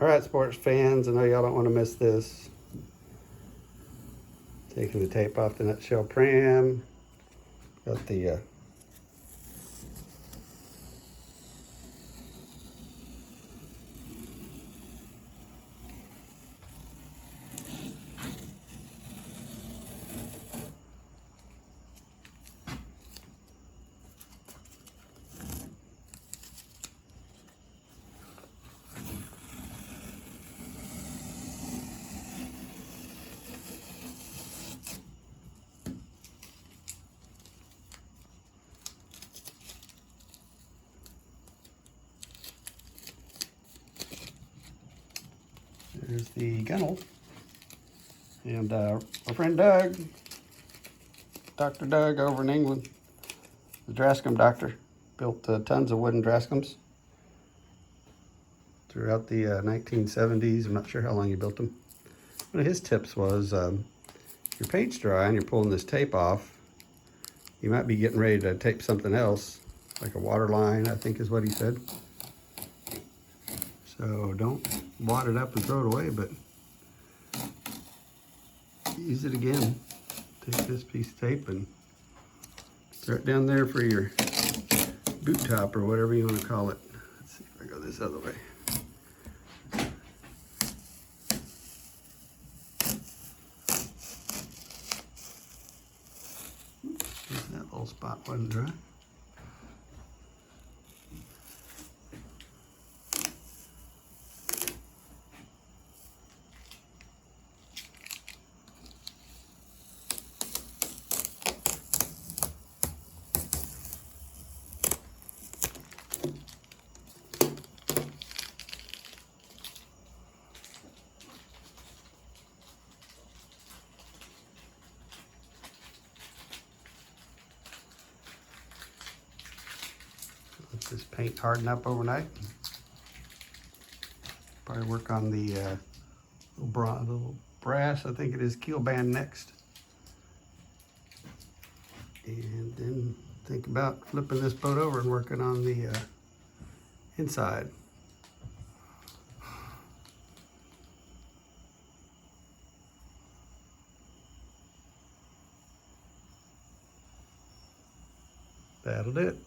All right, sports fans, I know y'all don't want to miss this. Taking the tape off the nutshell Pram. Got the there's the gunnel. And our friend Doug, Dr. Doug over in England, the Drascomb doctor, built tons of wooden Drascombs throughout the 1970s. I'm not sure how long he built them. One of his tips was, your paint's dry and you're pulling this tape off, you might be getting ready to tape something else, like a water line, I think is what he said. So don't wad it up and throw it away, but use it again. Take this piece of tape and throw it down there for your boot top or whatever you want to call it. Let's see if I go this other way. That little spot wasn't dry. Let this paint harden up overnight. Probably work on the little brass, I think it is, keel band next. And then think about flipping this boat over and working on the inside. That'll do it.